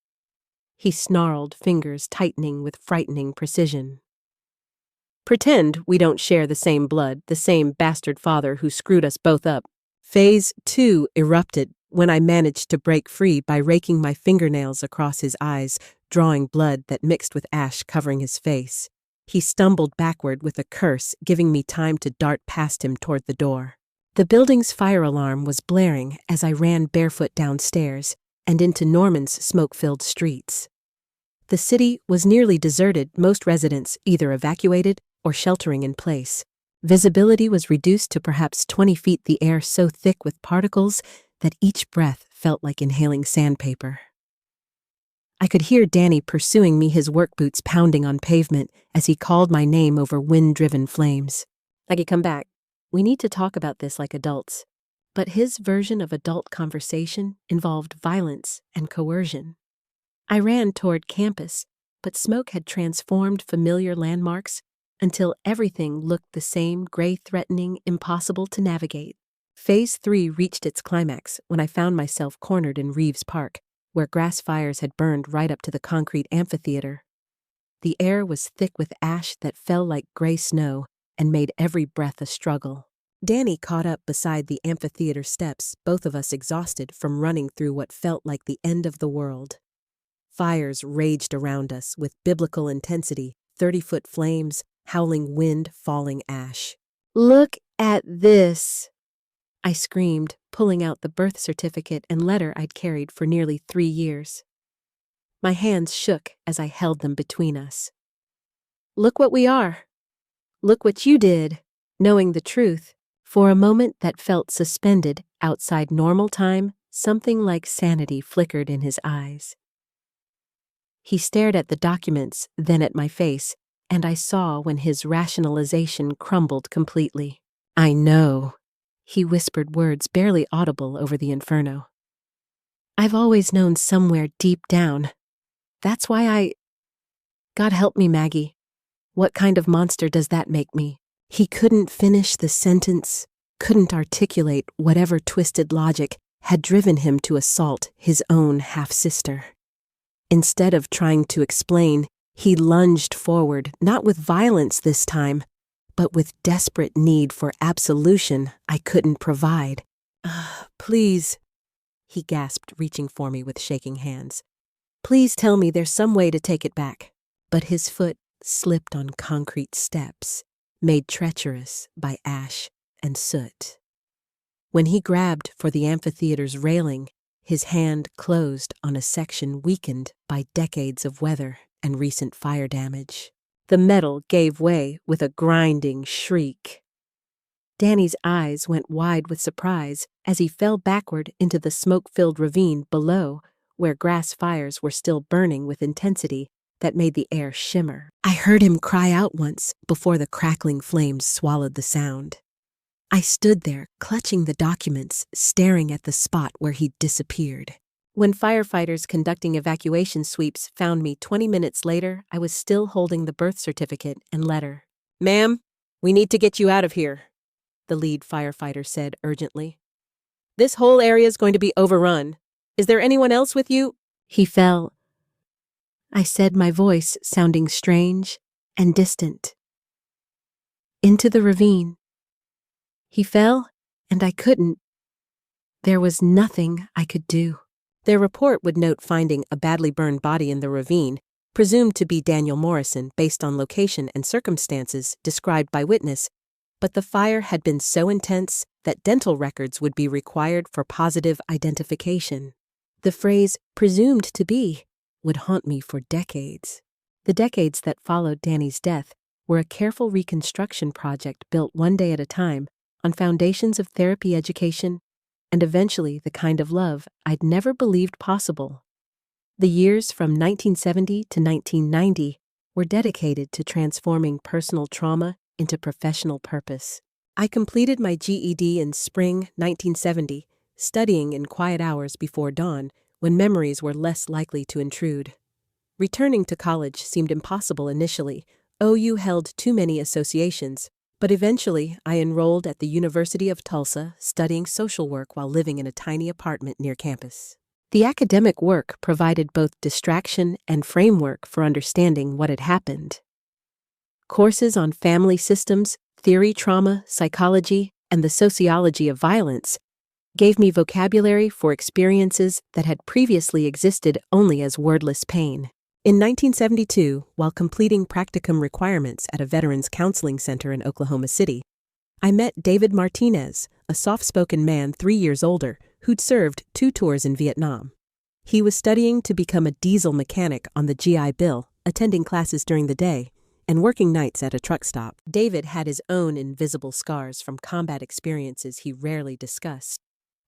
he snarled, fingers tightening with frightening precision. "Pretend we don't share the same blood, the same bastard father who screwed us both up." Phase 2 erupted when I managed to break free by raking my fingernails across his eyes, drawing blood that mixed with ash covering his face. He stumbled backward with a curse, giving me time to dart past him toward the door. The building's fire alarm was blaring as I ran barefoot downstairs and into Norman's smoke-filled streets. The city was nearly deserted, most residents either evacuated or sheltering in place. Visibility was reduced to perhaps 20 feet, the air so thick with particles that each breath felt like inhaling sandpaper. I could hear Danny pursuing me, his work boots pounding on pavement as he called my name over wind-driven flames. "Maggie, come back. We need to talk about this like adults." But his version of adult conversation involved violence and coercion. I ran toward campus, but smoke had transformed familiar landmarks until everything looked the same, gray, threatening, impossible to navigate. Phase 3 reached its climax when I found myself cornered in Reeves Park, where grass fires had burned right up to the concrete amphitheater. The air was thick with ash that fell like gray snow and made every breath a struggle. Danny caught up beside the amphitheater steps, both of us exhausted from running through what felt like the end of the world. Fires raged around us with biblical intensity, 30-foot flames, howling wind, falling ash. "Look at this," I screamed, pulling out the birth certificate and letter I'd carried for nearly 3 years. My hands shook as I held them between us. "Look what we are. Look what you did." Knowing the truth, for a moment that felt suspended outside normal time, something like sanity flickered in his eyes. He stared at the documents, then at my face, and I saw when his rationalization crumbled completely. "I know," he whispered, words barely audible over the inferno. "I've always known somewhere deep down. That's why God help me, Maggie. What kind of monster does that make me?" He couldn't finish the sentence, couldn't articulate whatever twisted logic had driven him to assault his own half-sister. Instead of trying to explain, he lunged forward, not with violence this time, but with desperate need for absolution I couldn't provide. Please," he gasped, reaching for me with shaking hands. "Please tell me there's some way to take it back." But his foot slipped on concrete steps, made treacherous by ash and soot. When he grabbed for the amphitheater's railing, his hand closed on a section weakened by decades of weather and recent fire damage. The metal gave way with a grinding shriek. Danny's eyes went wide with surprise as he fell backward into the smoke-filled ravine below, where grass fires were still burning with intensity that made the air shimmer. I heard him cry out once before the crackling flames swallowed the sound. I stood there, clutching the documents, staring at the spot where he'd disappeared. When firefighters conducting evacuation sweeps found me 20 minutes later, I was still holding the birth certificate and letter. "Ma'am, we need to get you out of here," the lead firefighter said urgently. "This whole area is going to be overrun. Is there anyone else with you? He fell, I said, my voice sounding strange and distant. Into the ravine. He fell, and I couldn't. There was nothing I could do. Their report would note finding a badly burned body in the ravine, presumed to be Daniel Morrison based on location and circumstances described by witness, but the fire had been so intense that dental records would be required for positive identification. The phrase "presumed to be" would haunt me for decades. The decades that followed Danny's death were a careful reconstruction project built one day at a time on foundations of therapy education and eventually the kind of love I'd never believed possible. The years from 1970 to 1990 were dedicated to transforming personal trauma into professional purpose. I completed my GED in spring 1970, studying in quiet hours before dawn when memories were less likely to intrude. Returning to college seemed impossible initially. OU held too many associations, but eventually I enrolled at the University of Tulsa studying social work while living in a tiny apartment near campus. The academic work provided both distraction and framework for understanding what had happened. Courses on family systems, theory, trauma, psychology, and the sociology of violence gave me vocabulary for experiences that had previously existed only as wordless pain. In 1972, while completing practicum requirements at a veterans counseling center in Oklahoma City, I met David Martinez, a soft-spoken man 3 years older who'd served 2 tours in Vietnam. He was studying to become a diesel mechanic on the GI Bill, attending classes during the day, and working nights at a truck stop. David had his own invisible scars from combat experiences he rarely discussed,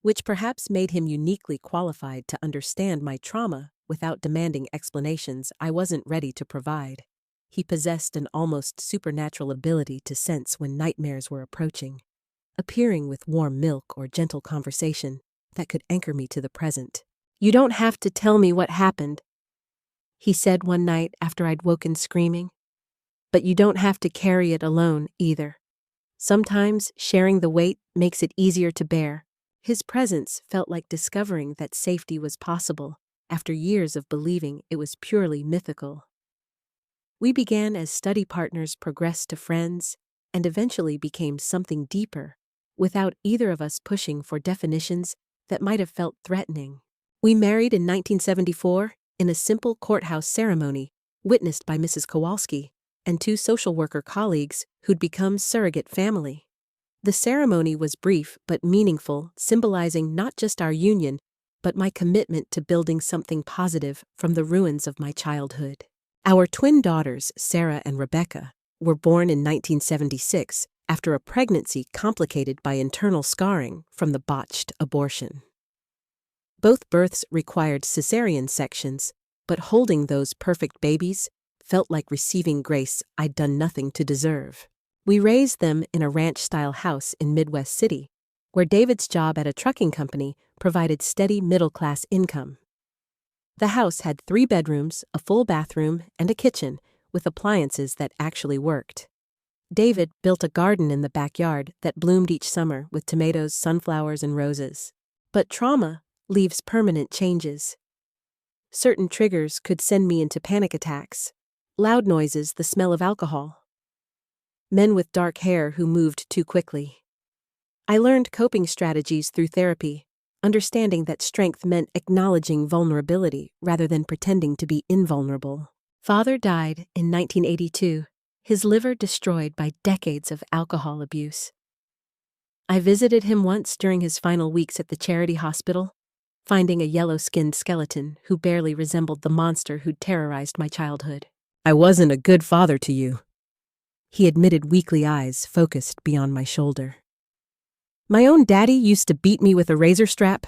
which perhaps made him uniquely qualified to understand my trauma without demanding explanations I wasn't ready to provide. He possessed an almost supernatural ability to sense when nightmares were approaching, appearing with warm milk or gentle conversation that could anchor me to the present. "You don't have to tell me what happened," he said one night after I'd woken screaming. "But you don't have to carry it alone either. Sometimes sharing the weight makes it easier to bear." His presence felt like discovering that safety was possible after years of believing it was purely mythical. We began as study partners, progressed to friends, and eventually became something deeper, without either of us pushing for definitions that might have felt threatening. We married in 1974 in a simple courthouse ceremony witnessed by Mrs. Kowalski and 2 social worker colleagues who'd become surrogate family. The ceremony was brief but meaningful, symbolizing not just our union, but my commitment to building something positive from the ruins of my childhood. Our twin daughters, Sarah and Rebecca, were born in 1976 after a pregnancy complicated by internal scarring from the botched abortion. Both births required cesarean sections, but holding those perfect babies felt like receiving grace I'd done nothing to deserve. We raised them in a ranch-style house in Midwest City, where David's job at a trucking company provided steady middle-class income. The house had 3 bedrooms, a full bathroom, and a kitchen, with appliances that actually worked. David built a garden in the backyard that bloomed each summer with tomatoes, sunflowers, and roses. But trauma leaves permanent changes. Certain triggers could send me into panic attacks. Loud noises, the smell of alcohol. Men with dark hair who moved too quickly. I learned coping strategies through therapy, understanding that strength meant acknowledging vulnerability rather than pretending to be invulnerable. Father died in 1982, his liver destroyed by decades of alcohol abuse. I visited him once during his final weeks at the charity hospital, finding a yellow-skinned skeleton who barely resembled the monster who'd terrorized my childhood. "I wasn't a good father to you," he admitted, weakly eyes focused beyond my shoulder. "My own daddy used to beat me with a razor strap.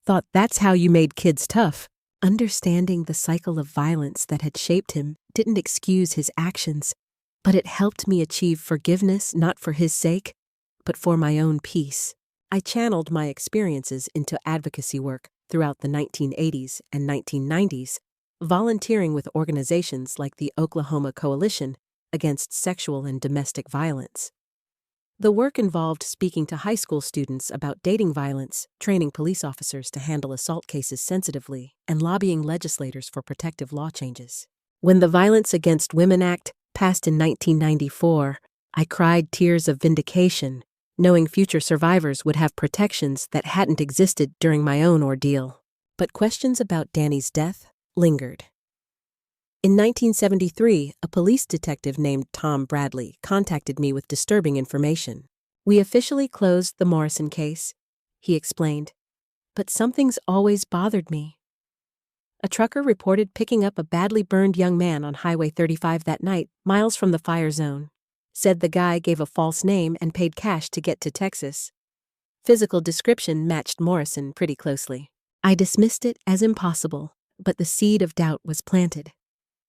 Thought that's how you made kids tough." Understanding the cycle of violence that had shaped him didn't excuse his actions, but it helped me achieve forgiveness not for his sake, but for my own peace. I channeled my experiences into advocacy work throughout the 1980s and 1990s, volunteering with organizations like the Oklahoma Coalition against sexual and domestic violence. The work involved speaking to high school students about dating violence, training police officers to handle assault cases sensitively, and lobbying legislators for protective law changes. When the Violence Against Women Act passed in 1994, I cried tears of vindication, knowing future survivors would have protections that hadn't existed during my own ordeal. But questions about Danny's death lingered. In 1973, a police detective named Tom Bradley contacted me with disturbing information. "We officially closed the Morrison case," he explained, "but something's always bothered me." A trucker reported picking up a badly burned young man on Highway 35 that night, miles from the fire zone. Said the guy gave a false name and paid cash to get to Texas. Physical description matched Morrison pretty closely. I dismissed it as impossible, but the seed of doubt was planted.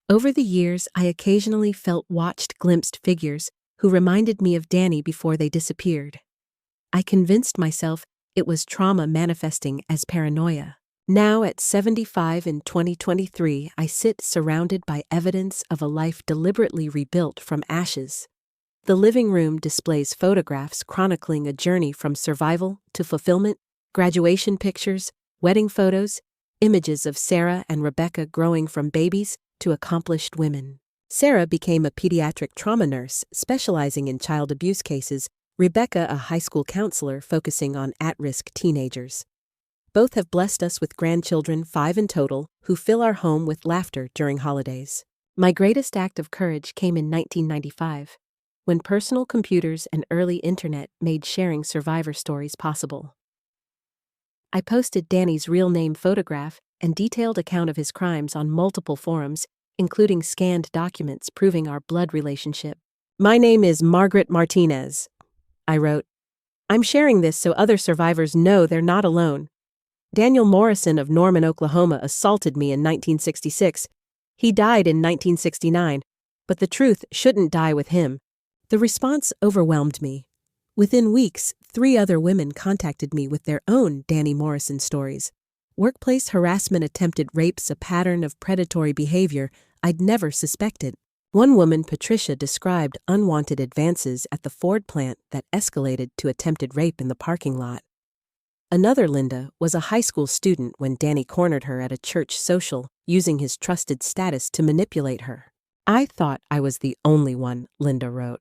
Over the years, I occasionally felt watched, glimpsed figures who reminded me of Danny before they disappeared. I convinced myself it was trauma manifesting as paranoia. Now, at 75 in 2023, I sit surrounded by evidence of a life deliberately rebuilt from ashes. The living room displays photographs chronicling a journey from survival to fulfillment, graduation pictures, wedding photos, images of Sarah and Rebecca growing from babies to accomplished women. Sarah became a pediatric trauma nurse specializing in child abuse cases, Rebecca a high school counselor focusing on at-risk teenagers. Both have blessed us with grandchildren, 5 in total, who fill our home with laughter during holidays. My greatest act of courage came in 1995, when personal computers and early internet made sharing survivor stories possible. I posted Danny's real name photograph and detailed account of his crimes on multiple forums, including scanned documents proving our blood relationship. "My name is Margaret Martinez," I wrote. "I'm sharing this so other survivors know they're not alone. Daniel Morrison of Norman, Oklahoma assaulted me in 1966. He died in 1969, but the truth shouldn't die with him." The response overwhelmed me. Within weeks, 3 other women contacted me with their own Danny Morrison stories. Workplace harassment, attempted rapes, a pattern of predatory behavior I'd never suspected. One woman, Patricia, described unwanted advances at the Ford plant that escalated to attempted rape in the parking lot. Another, Linda, was a high school student when Danny cornered her at a church social, using his trusted status to manipulate her. "I thought I was the only one," Linda wrote.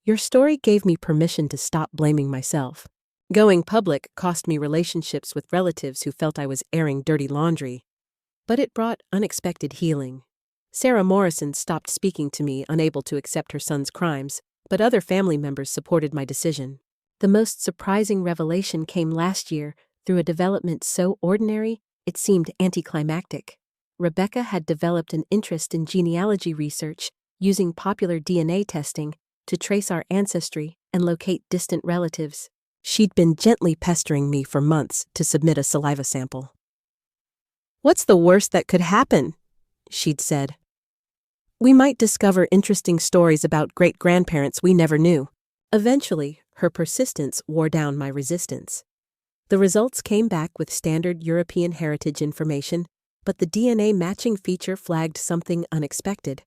"Your story gave me permission to stop blaming myself. Going public cost me relationships with relatives who felt I was airing dirty laundry. But it brought unexpected healing. Sarah Morrison stopped speaking to me, unable to accept her son's crimes, but other family members supported my decision. The most surprising revelation came last year through a development so ordinary it seemed anticlimactic. Rebecca had developed an interest in genealogy research using popular DNA testing to trace our ancestry and locate distant relatives. She'd been gently pestering me for months to submit a saliva sample. "What's the worst that could happen?" she'd said. "We might discover interesting stories about great-grandparents we never knew." Eventually, her persistence wore down my resistance. The results came back with standard European heritage information, but the DNA matching feature flagged something unexpected.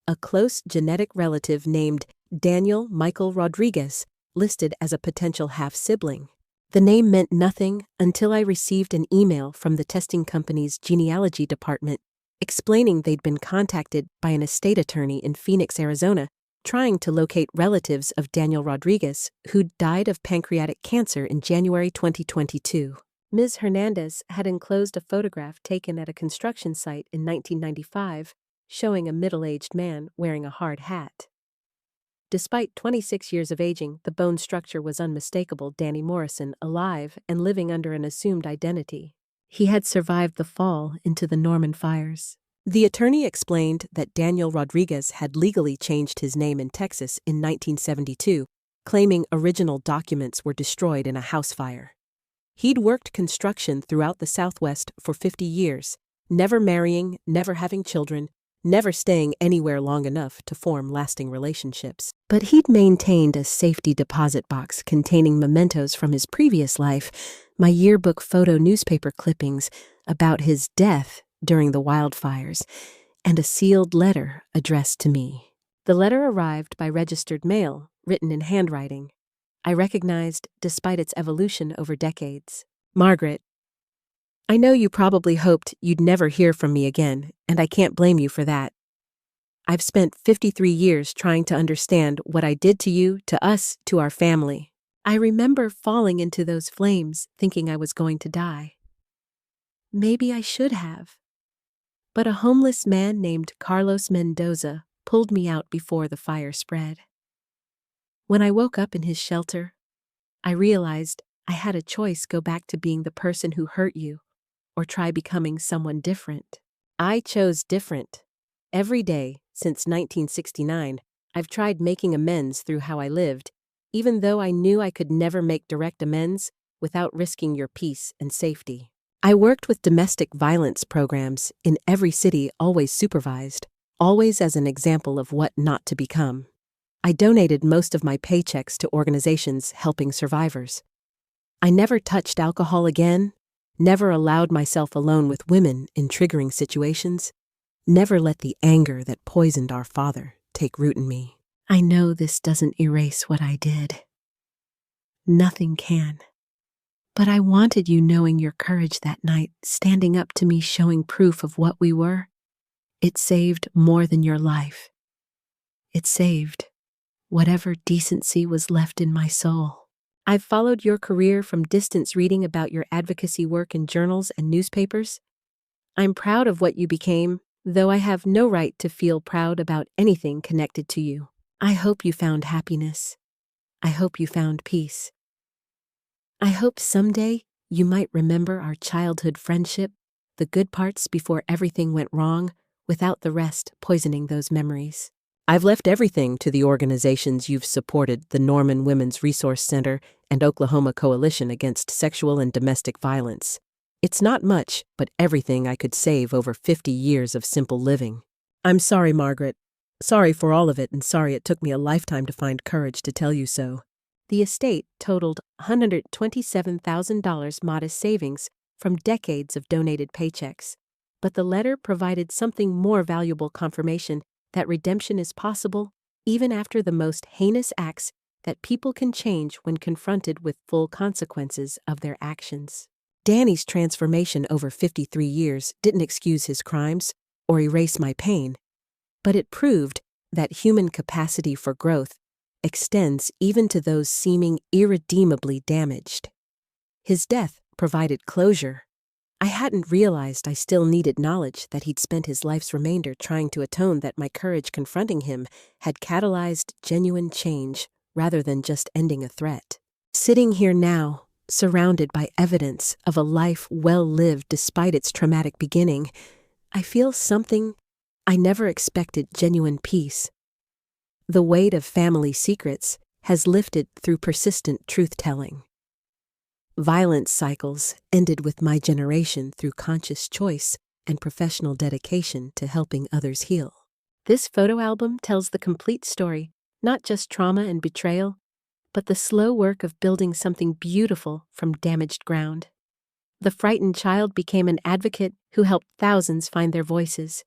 A close genetic relative named Daniel Michael Rodriguez listed as a potential half-sibling. The name meant nothing until I received an email from the testing company's genealogy department explaining they'd been contacted by an estate attorney in Phoenix, Arizona, trying to locate relatives of Daniel Rodriguez, who'd died of pancreatic cancer in January 2022. Ms. Hernandez had enclosed a photograph taken at a construction site in 1995, showing a middle-aged man wearing a hard hat. Despite 26 years of aging, the bone structure was unmistakable: Danny Morrison, alive and living under an assumed identity. He had survived the fall into the Norman fires. The attorney explained that Daniel Rodriguez had legally changed his name in Texas in 1972, claiming original documents were destroyed in a house fire. He'd worked construction throughout the Southwest for 50 years, never marrying, never having children, never staying anywhere long enough to form lasting relationships. But he'd maintained a safety deposit box containing mementos from his previous life, my yearbook photo newspaper clippings about his death during the wildfires, and a sealed letter addressed to me. The letter arrived by registered mail, written in handwriting I recognized despite its evolution over decades. Margaret, I know you probably hoped you'd never hear from me again, and I can't blame you for that. I've spent 53 years trying to understand what I did to you, to us, to our family. I remember falling into those flames thinking I was going to die. Maybe I should have. But a homeless man named Carlos Mendoza pulled me out before the fire spread. When I woke up in his shelter, I realized I had a choice: go back to being the person who hurt you, or try becoming someone different. I chose different. Every day, since 1969, I've tried making amends through how I lived, even though I knew I could never make direct amends without risking your peace and safety. I worked with domestic violence programs in every city, always supervised, always as an example of what not to become. I donated most of my paychecks to organizations helping survivors. I never touched alcohol again, never allowed myself alone with women in triggering situations, never let the anger that poisoned our father take root in me. I know this doesn't erase what I did. Nothing can. But I wanted you knowing your courage that night, standing up to me, showing proof of what we were. It saved more than your life. It saved whatever decency was left in my soul. I've followed your career from distance, reading about your advocacy work in journals and newspapers. I'm proud of what you became, though I have no right to feel proud about anything connected to you. I hope you found happiness. I hope you found peace. I hope someday you might remember our childhood friendship, the good parts before everything went wrong, without the rest poisoning those memories. I've left everything to the organizations you've supported: the Norman Women's Resource Center and Oklahoma Coalition Against Sexual and Domestic Violence. It's not much, but everything I could save over 50 years of simple living. I'm sorry, Margaret. Sorry for all of it, and sorry it took me a lifetime to find courage to tell you so. The estate totaled $127,000, modest savings from decades of donated paychecks. But the letter provided something more valuable: confirmation that redemption is possible even after the most heinous acts, that people can change when confronted with full consequences of their actions. Danny's transformation over 53 years didn't excuse his crimes or erase my pain, but it proved that human capacity for growth extends even to those seeming irredeemably damaged. His death provided closure. I hadn't realized I still needed knowledge that he'd spent his life's remainder trying to atone, that my courage confronting him had catalyzed genuine change rather than just ending a threat. Sitting here now, surrounded by evidence of a life well lived despite its traumatic beginning, I feel something I never expected: genuine peace. The weight of family secrets has lifted through persistent truth-telling. Violence cycles ended with my generation through conscious choice and professional dedication to helping others heal. This photo album tells the complete story, not just trauma and betrayal, but the slow work of building something beautiful from damaged ground. The frightened child became an advocate who helped thousands find their voices.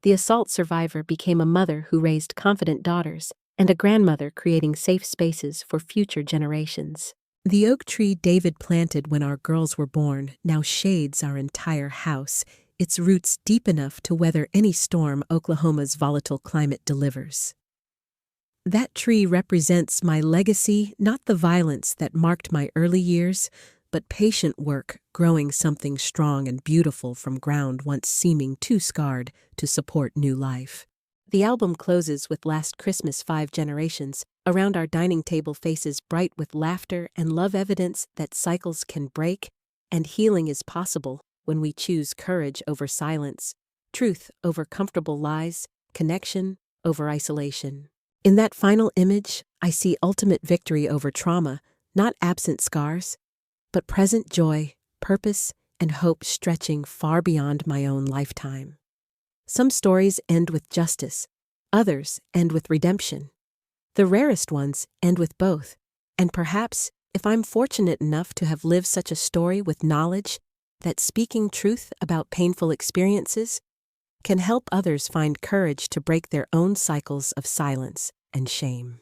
The assault survivor became a mother who raised confident daughters, and a grandmother creating safe spaces for future generations. The oak tree David planted when our girls were born now shades our entire house, its roots deep enough to weather any storm Oklahoma's volatile climate delivers. That tree represents my legacy, not the violence that marked my early years, but patient work growing something strong and beautiful from ground once seeming too scarred to support new life. The album closes with "Last Christmas, 5 generations." Around our dining table, faces bright with laughter and love, evidence that cycles can break and healing is possible when we choose courage over silence, truth over comfortable lies, connection over isolation. In that final image, I see ultimate victory over trauma, not absent scars, but present joy, purpose, and hope stretching far beyond my own lifetime. Some stories end with justice, others end with redemption. The rarest ones end with both, and perhaps, if I'm fortunate enough to have lived such a story with knowledge that speaking truth about painful experiences can help others find courage to break their own cycles of silence and shame.